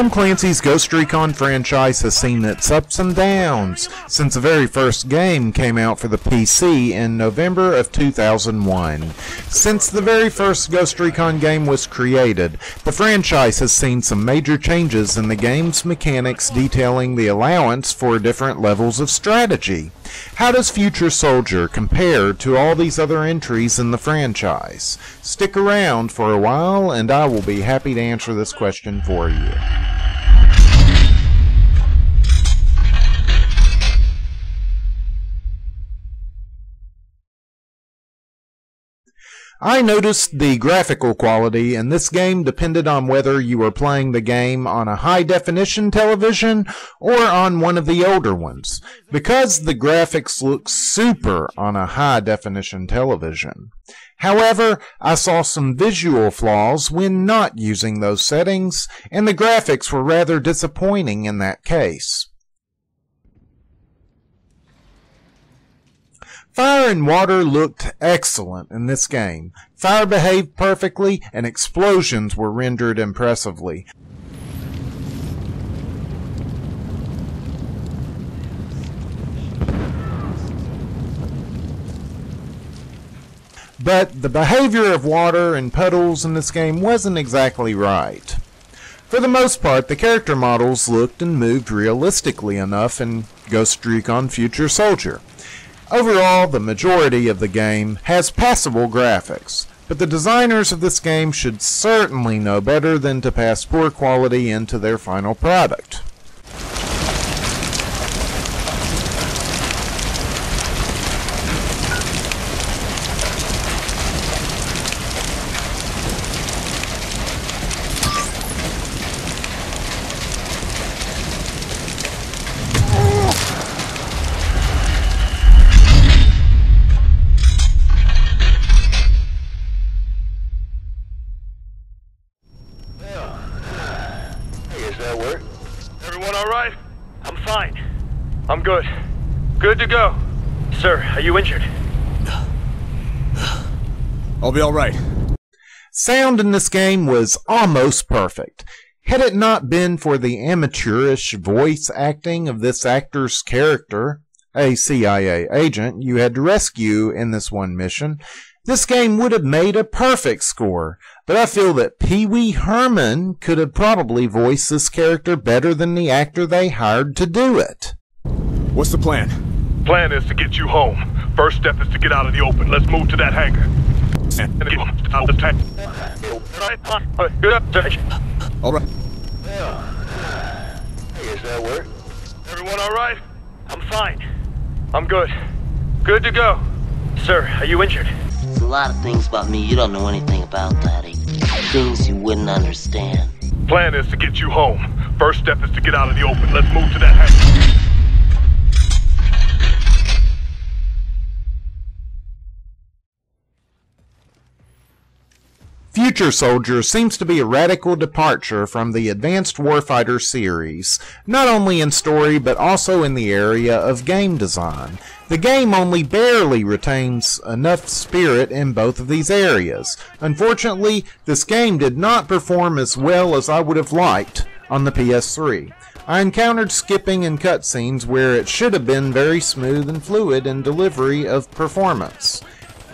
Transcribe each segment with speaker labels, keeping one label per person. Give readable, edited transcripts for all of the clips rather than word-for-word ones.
Speaker 1: Tom Clancy's Ghost Recon franchise has seen its ups and downs since the very first game came out for the PC in November of 2001. Since the very first Ghost Recon game was created, the franchise has seen some major changes in the game's mechanics, detailing the allowance for different levels of strategy. How does Future Soldier compare to all these other entries in the franchise? Stick around for a while and I will be happy to answer this question for you. I noticed the graphical quality in this game depended on whether you were playing the game on a high-definition television or on one of the older ones, because the graphics look super on a high-definition television. However, I saw some visual flaws when not using those settings, and the graphics were rather disappointing in that case. Fire and water looked excellent in this game. Fire behaved perfectly, and explosions were rendered impressively. But the behavior of water and puddles in this game wasn't exactly right. For the most part, the character models looked and moved realistically enough in Ghost Recon Future Soldier. Overall, the majority of the game has passable graphics, but the designers of this game should certainly know better than to pass poor quality into their final product.
Speaker 2: Everyone all right? I'm fine. I'm good. Good to go. Sir, are you injured?
Speaker 3: I'll be all right.
Speaker 1: Sound in this game was almost perfect. Had it not been for the amateurish voice acting of this actor's character, a CIA agent you had to rescue in this one mission, this game would have made a perfect score. But I feel that Pee Wee Herman could have probably voiced this character better than the actor they hired to do it.
Speaker 3: What's the plan?
Speaker 2: Plan is to get you home. First step is to get out of the open. Let's move to that hangar. Out the tank.
Speaker 3: All right.
Speaker 2: Is that work? Everyone all right? I'm fine. I'm good. Good to go. Sir, are you injured?
Speaker 4: There's a lot of things about me you don't know anything about, Daddy. Things you wouldn't understand.
Speaker 2: Plan is to get you home. First step is to get out of the open. Let's move to that hangar.
Speaker 1: Future Soldier seems to be a radical departure from the Advanced Warfighter series, not only in story but also in the area of game design. The game only barely retains enough spirit in both of these areas. Unfortunately, this game did not perform as well as I would have liked on the PS3. I encountered skipping and cutscenes where it should have been very smooth and fluid in delivery of performance.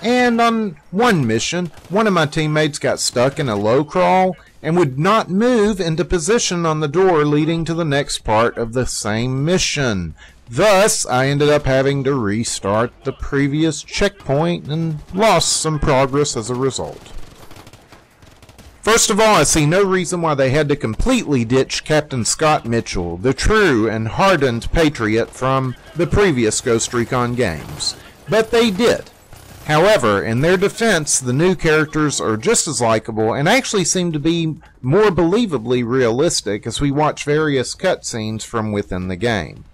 Speaker 1: And on one mission, one of my teammates got stuck in a low crawl and would not move into position on the door leading to the next part of the same mission. Thus, I ended up having to restart the previous checkpoint and lost some progress as a result. First of all, I see no reason why they had to completely ditch Captain Scott Mitchell, the true and hardened patriot from the previous Ghost Recon games. But they did. However, in their defense, the new characters are just as likable and actually seem to be more believably realistic as we watch various cutscenes from within the game.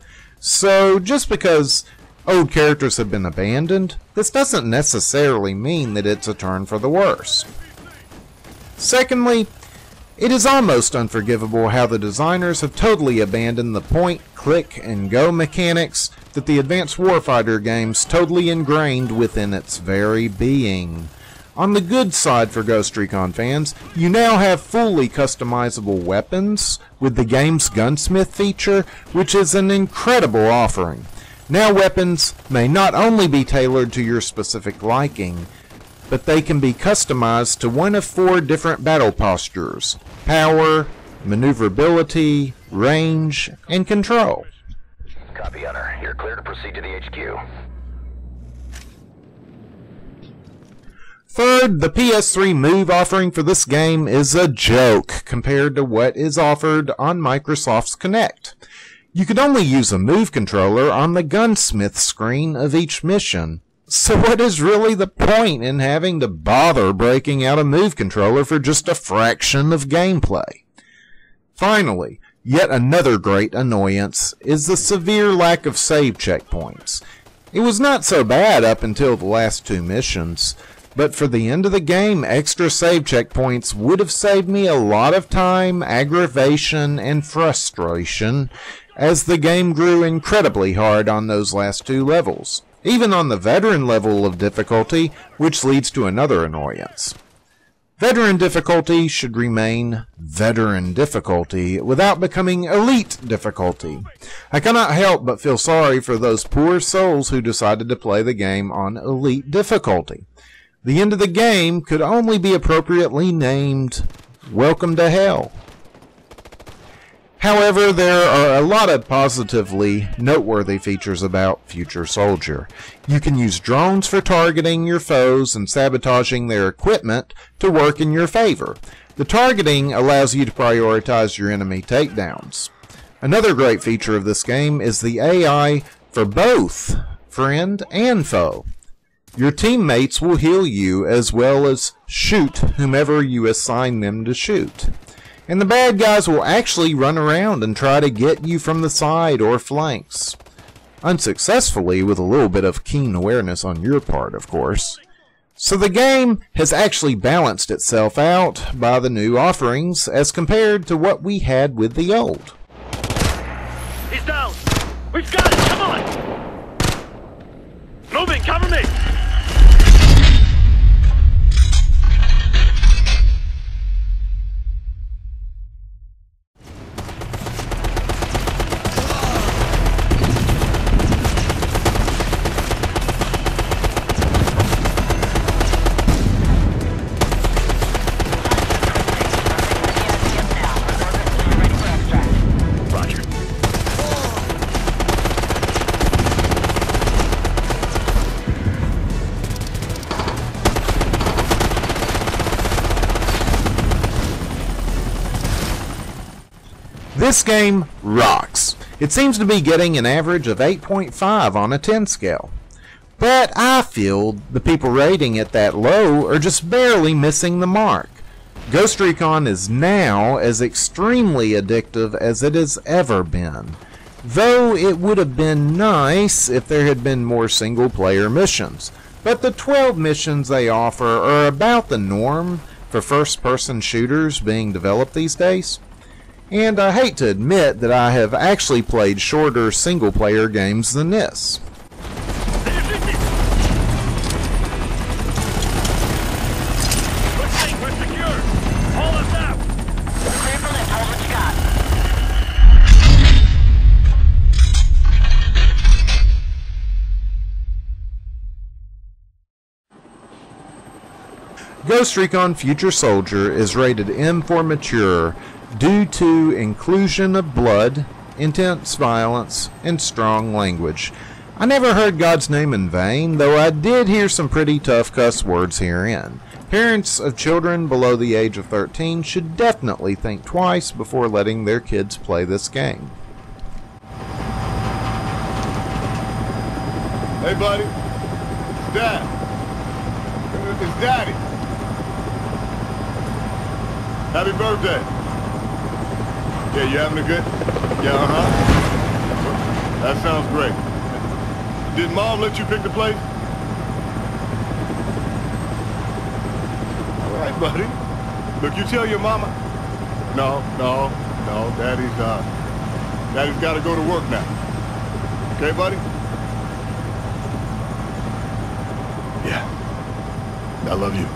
Speaker 1: So, just because old characters have been abandoned, this doesn't necessarily mean that it's a turn for the worse. Secondly, it is almost unforgivable how the designers have totally abandoned the point, click, and go mechanics that the Advanced Warfighter games totally ingrained within its very being. On the good side for Ghost Recon fans, you now have fully customizable weapons with the game's gunsmith feature, which is an incredible offering. Now weapons may not only be tailored to your specific liking, but they can be customized to one of 4 different battle postures: power, maneuverability, range, and control.
Speaker 5: Copy, Hunter. You're clear to proceed to the HQ.
Speaker 1: Third, the PS3 Move offering for this game is a joke compared to what is offered on Microsoft's Kinect. You can only use a Move controller on the gunsmith screen of each mission. So what is really the point in having to bother breaking out a Move controller for just a fraction of gameplay? Finally, yet another great annoyance is the severe lack of save checkpoints. It was not so bad up until the last 2 missions, but for the end of the game, extra save checkpoints would have saved me a lot of time, aggravation, and frustration, as the game grew incredibly hard on those last 2 levels, even on the veteran level of difficulty, which leads to another annoyance. Veteran difficulty should remain veteran difficulty without becoming elite difficulty. I cannot help but feel sorry for those poor souls who decided to play the game on elite difficulty. The end of the game could only be appropriately named Welcome to Hell. However, there are a lot of positively noteworthy features about Future Soldier. You can use drones for targeting your foes and sabotaging their equipment to work in your favor. The targeting allows you to prioritize your enemy takedowns. Another great feature of this game is the AI for both friend and foe. Your teammates will heal you as well as shoot whomever you assign them to shoot. And the bad guys will actually run around and try to get you from the side or flanks. Unsuccessfully, with a little bit of keen awareness on your part, of course. So the game has actually balanced itself out by the new offerings as compared to what we had with the old.
Speaker 2: He's down! We've got it! Come on! Moving! Cover me!
Speaker 1: This game rocks. It seems to be getting an average of 8.5 on a 10 scale. But I feel the people rating it that low are just barely missing the mark. Ghost Recon is now as extremely addictive as it has ever been. Though it would have been nice if there had been more single-player missions. But the 12 missions they offer are about the norm for first-person shooters being developed these days. And I hate to admit that I have actually played shorter single-player games than this. Ghost Recon Future Soldier is rated M for mature due to inclusion of blood, intense violence, and strong language. I never heard God's name in vain, though I did hear some pretty tough cuss words herein. Parents of children below the age of 13 should definitely think twice before letting their kids play this game.
Speaker 6: Hey buddy, it's Dad. It's Daddy. Happy birthday. Yeah, you having a good? Yeah, That sounds great. Did Mom let you pick the place? All right, buddy. Look, you tell your mama. No. Daddy's got to go to work now. Okay, buddy? Yeah. I love you.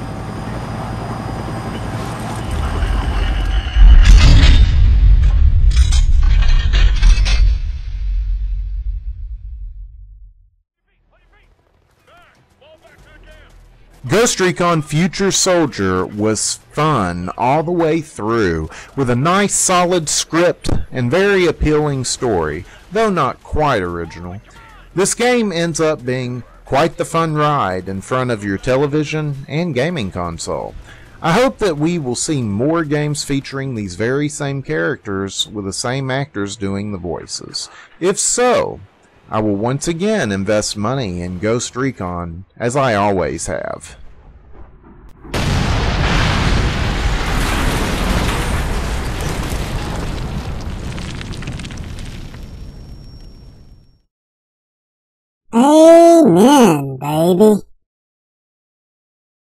Speaker 1: Ghost Recon Future Soldier was fun all the way through, with a nice solid script and very appealing story, though not quite original. This game ends up being quite the fun ride in front of your television and gaming console. I hope that we will see more games featuring these very same characters with the same actors doing the voices. If so, I will once again invest money in Ghost Recon, as I always have.
Speaker 7: Amen, baby.